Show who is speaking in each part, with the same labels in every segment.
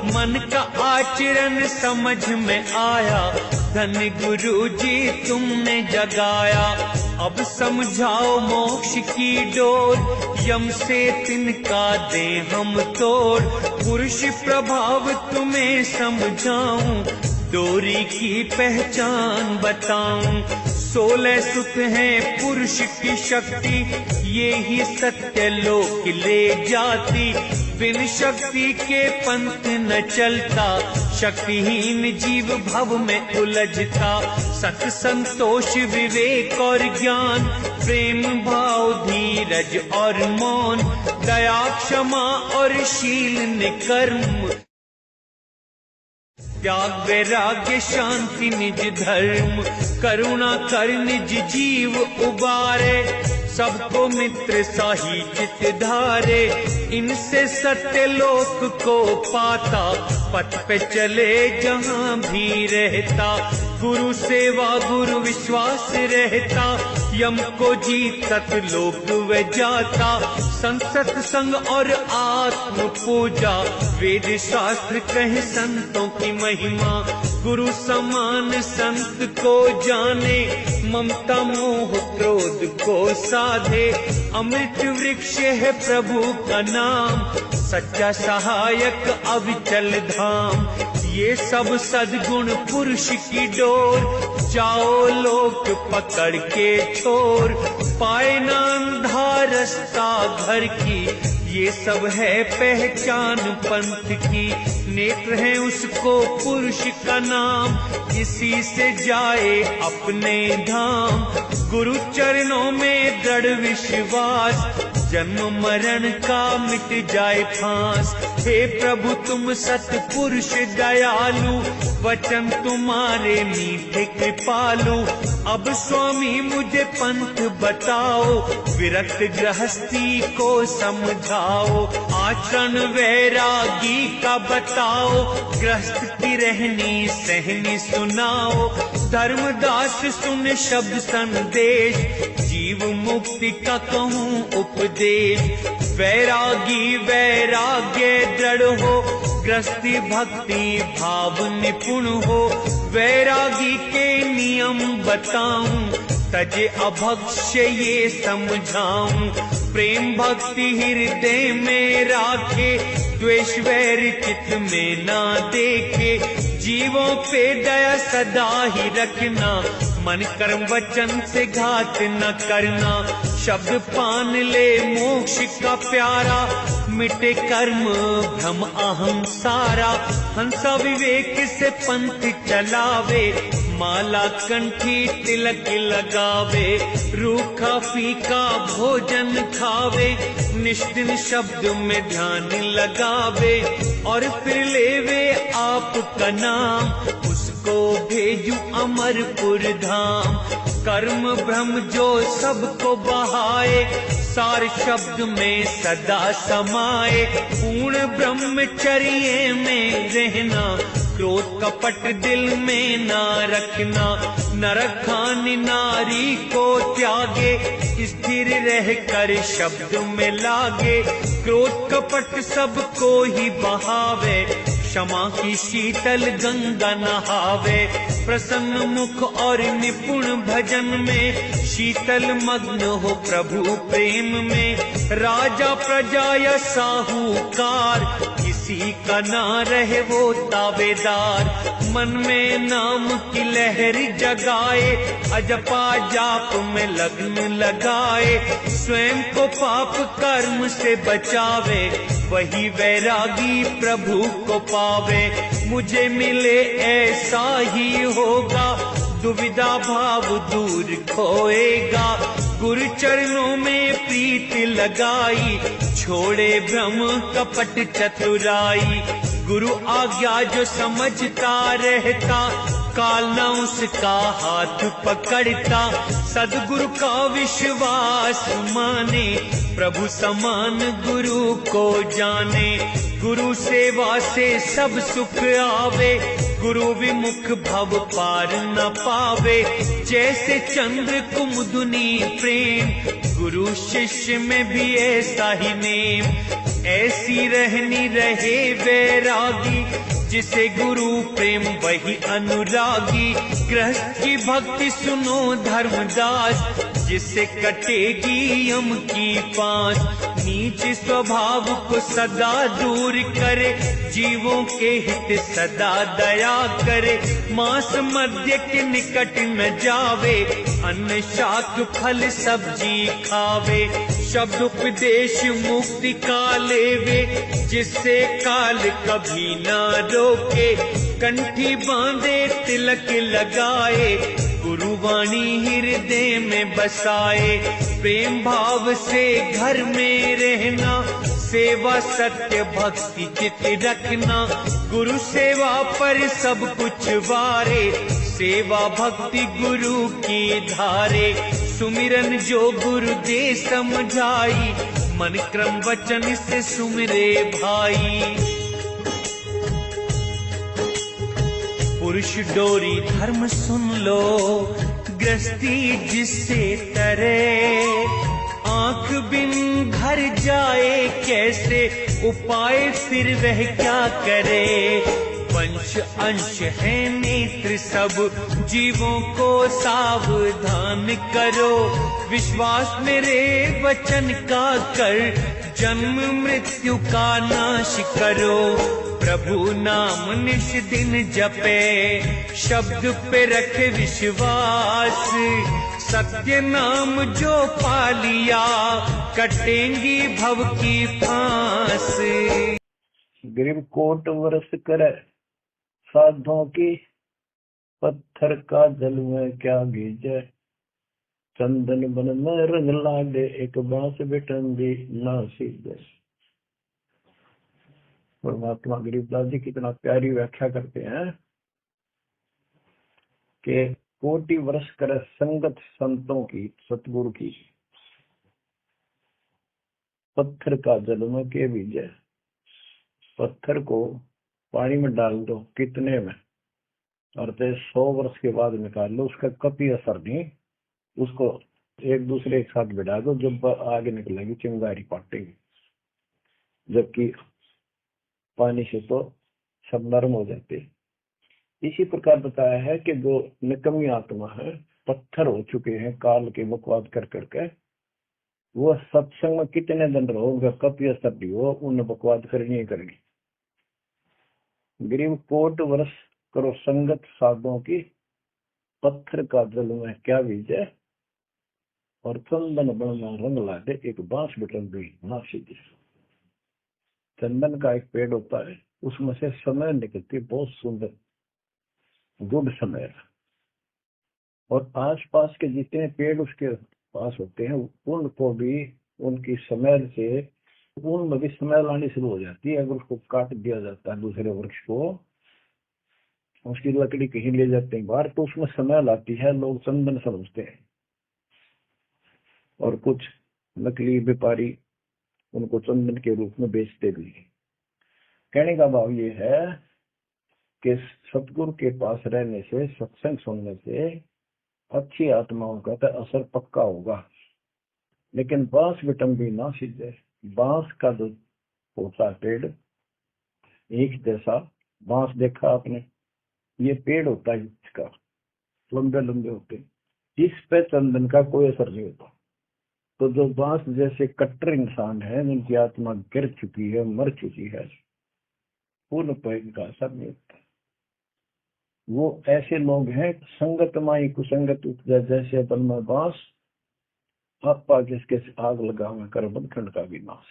Speaker 1: मन का आचरण समझ में आया, धन गुरु जी तुमने जगाया। अब समझाओ मोक्ष की डोर, यम से तिनका दे हम तोड़। पुरुष प्रभाव तुम्हें समझाऊं, डोरी की पहचान बताऊं। 16 सुत हैं पुरुष की शक्ति, ये ही सत्य लोक ले जाती। बिन शक्ति के पंथ न चलता, शक्तिहीन जीव भव में उलझता। सत संतोष विवेक और ज्ञान, प्रेम भाव धीरज और मौन, दया क्षमा और शील निकर्म, त्याग वैराग्य शांति निज धर्म। करुणा कर निज जीव उबारे, सबको मित्र साही चित धारे। इनसे सत्य लोक को पाता, पथ पे चले जहां भी रहता। गुरु सेवा गुरु विश्वास रहता, यम को जीतत लोक व जाता। संसत संग और आत्म पूजा, वेद शास्त्र कहे संतों की महिमा। गुरु समान संत को जाने, ममता मोह क्रोध को साधे। अमृत वृक्ष है प्रभु का नाम, सच्चा सहायक अविचल धाम। ये सब सद्गुण पुरुष की डोर, जाओ लोक पकड़ के छोर। पाए ना अंधा रास्ता घर की, ये सब है पहचान पंथ की। नेत्र है उसको पुरुष का नाम, इसी से जाए अपने धाम। गुरु चरणों में दृढ़ विश्वास, जन्म मरण का मिट जाए फांस। हे प्रभु तुम सतपुरुष दयालु, वचन तुम्हारे मीठे कृपालु। अब स्वामी मुझे पंथ बताओ, विरक्त गृहस्थी को समझाओ। आचरण वैरागी का बताओ, गृहस्थ की रहनी सहनी सुनाओ। धर्मदास सुन शब्द संदेश, जीव मुक्ति का कहूँ उपदेश। वैरागी वैराग्य दृढ़ हो, गृहस्थी भक्ति भाव निपुण हो। वैरागी के नियम बताऊं, तजे अभक्ष्य ये समझाऊं। प्रेम भक्ति हृदय में राखे, द्वेष वैर चित्त में ना देखे। जीवों पे दया सदा ही रखना, मन कर्म वचन से घात न करना। शब्द पान ले मोक्ष का प्यारा, मिटे कर्म भ्रम अहम सारा। हंसा विवेक से पंथ चलावे, माला कंठी तिलक लगावे। रूखा फीका भोजन खावे, निष्दिन शब्द में ध्यान लगावे। और फिर लेवे आपका नाम, उसको भेजू अमरपुर धाम। कर्म ब्रह्म जो सबको बहाए, सार शब्द में सदा समाए। पूर्ण ब्रह्मचर्य में रहना, क्रोध कपट दिल में ना रखना। नरखान नारी को त्यागे, स्थिर रह कर शब्द में लागे। क्रोध कपट सबको ही बहावे, क्षमा की शीतल गंगा नहावे। प्रसन्न मुख और निपुण भजन में, शीतल मग्न हो प्रभु प्रेम में। राजा प्रजा या साहूकार, किसी का ना रहे वो ताबेदार। मन में नाम की लहर जगाए, अजपा जाप में लगन लगाए। स्वयं को पाप कर्म से बचावे, वही वैरागी प्रभु को पावे। मुझे मिले ऐसा ही होगा, दुविधा भाव दूर खोएगा। गुरु चरणों में प्रीत लगाई, छोड़े भ्रम कपट चतुराई। गुरु आज्ञा जो समझता रहता, काल न उसका हाथ पकड़ता। सद्गुरु का विश्वास माने, प्रभु समान गुरु को जाने। गुरु सेवा से सब सुख आवे, गुरु विमुख भव पार न पावे। जैसे चंद्र कुमुदुनी प्रेम, गुरु शिष्य में भी ऐसा ही नेम। ऐसी रहनी रहे वैरागी, जिसे गुरु प्रेम वही अनुरागी। गृहस्थ की भक्ति सुनो धर्मदास, जिससे कटेगी यम की फांस। नीच स्वभाव को सदा दूर करे, जीवों के हित सदा दया करे। मांस मद्य के निकट न जावे, अन्न शाक फल सब्जी खावे। शब्द उपदेश मुक्ति का लेवे, जिससे काल कभी न रोके। कंठी बांधे तिलक लगाए, गुरुवाणी हृदय में बसाए। प्रेम भाव से घर में रहना, सेवा सत्य भक्ति चित रखना। गुरु सेवा पर सब कुछ वारे, सेवा भक्ति गुरु की धारे। सुमिरन जो गुरु दे समझाई, मन क्रम वचन से सुमिरे भाई। पुरुष डोरी धर्म सुन लो, गृहस्थी जिससे तरे। आंख बिन घर जाए कैसे, उपाय फिर वह क्या करे। वंश अंश है नेत्र सब, जीवों को सावधान करो। विश्वास मेरे वचन का कर, जन्म मृत्यु का नाश करो। प्रभु नाम निश दिन जपे, शब्द पे रखे विश्वास। सत्य नाम जो पा लिया, कटेंगी भव की फांस।
Speaker 2: ग्रीव कोट वर्ष करे साधों की, पत्थर का जल में क्या गीजे। चंदन बन में रंग लागे, एक बांस बिठन दी ना सीधे। परमात्मा गरीबदास जी कितना प्यारी व्याख्या करते हैं कि कोटि वर्ष करे संगत संतों की, सतगुरु की। पत्थर का जल में के बीजे। पत्थर को पानी में डाल दो कितने में, और 100 वर्ष के बाद निकाल लो, उसका कभी असर नहीं। उसको एक दूसरे के साथ बिठा दो, जब आगे निकलेगी चिंगारी पाटेगी। जबकि पानी से तो सब नरम हो जाते। इसी प्रकार बताया है कि जो निकम्मी आत्मा है, पत्थर हो चुके हैं काल के बकवाद कर करके, वो सत्संग में कितने दिन रहो, उनका कभी असर नहीं हो, उन बकवाद करनी ही करनी। गरीब कोट वर्ष करो संगत साधों की, पत्थर का जल में क्या बीजे। और चंदन बनना रंग लादे, एक बांस बिटन गई ना सीधी। चंदन का एक पेड़ होता है, उसमें से समय निकलती बहुत सुंदर गुड समय। और आसपास के जितने पेड़ उसके पास होते हैं, उनको भी उनकी स्मेल से उनमें भी स्मेल आनी शुरू हो जाती है। अगर उसको काट दिया जाता है दूसरे वृक्ष को, उसकी लकड़ी कहीं ले जाते हैं बाहर, तो उसमें स्मेल आती है, लोग चंदन समझते हैं। और कुछ नकली व्यापारी उनको चंदन के रूप में बेचते भी। कहने का भाव ये है कि सतगुरु के पास रहने से, सत्संग सुनने से अच्छी आत्माओं का तो असर पक्का होगा। लेकिन बांस बिटम भी ना सीधे। बांस का जो होता पेड़ एक जैसा, बांस देखा आपने, ये पेड़ होता है इसका, लंबे लंबे होते, इस पे चंदन का कोई असर नहीं होता। तो जो बांस जैसे कट्टर इंसान है, जिनकी आत्मा गिर चुकी है, मर चुकी है, पूर्ण पर इनका असर नहीं होता। वो ऐसे लोग हैं, संगत माई कुसंगत उपजा, जैसे बल में बांस, आपा जिसके आग लगा में कर बंधखंड का विनाश।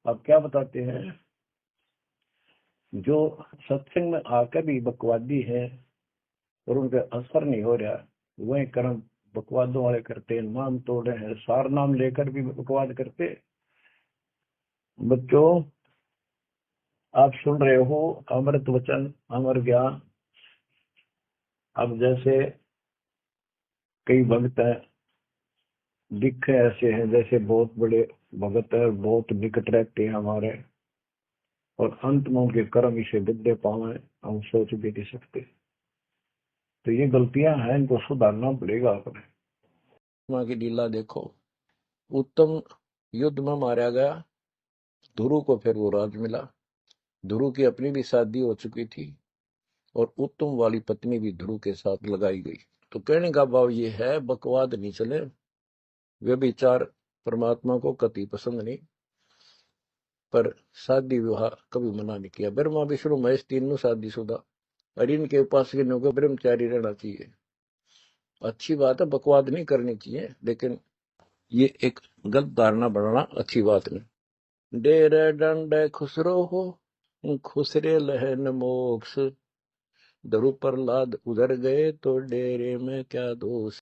Speaker 2: अब क्या बताते हैं, जो सत्संग में आकर भी बकवादी है और उनका असर नहीं हो रहा, वही कर्म बकवादों वाले करते, नाम तोड़े हैं, सार नाम लेकर भी बकवाद करते। बच्चों, आप सुन रहे हो अमृत वचन, अमर ज्ञान। अब जैसे कई भक्त हैं, दिखे ऐसे हैं जैसे बहुत बड़े भगत है, बहुत निकट रहते हैं हमारे, और अंत में उनके कर्म इसे गद्दे पावे, हम सोच भी नहीं सकते। तो ये गलतियां हैं, इनको सुधारना पड़ेगा अपने।
Speaker 3: की लीला देखो, उत्तम युद्ध में मारा गया,
Speaker 2: ध्रुव को फिर वो राज मिला। ध्रुव की अपनी भी शादी हो चुकी थी और उत्तम वाली पत्नी भी ध्रुव के साथ लगाई गई। तो कहने का भाव ये है, बकवाद नहीं चले, व्यभिचार परमात्मा को कति पसंद नहीं, पर शादी विवाह कभी मना नहीं किया। ब्रह्मा विष्णु महेश तीनों शादीशुदा, और इनके उपासकों को ब्रह्मचारी रहना चाहिए। अच्छी बात है, बकवाद नहीं करनी चाहिए, लेकिन ये एक गलत धारणा बनाना अच्छी बात नहीं। डेरे डंडे खुसरो हो, खुसरे लहन मोक्ष, ध्रुव प्रहलाद उधर गए तो डेरे में क्या दोष।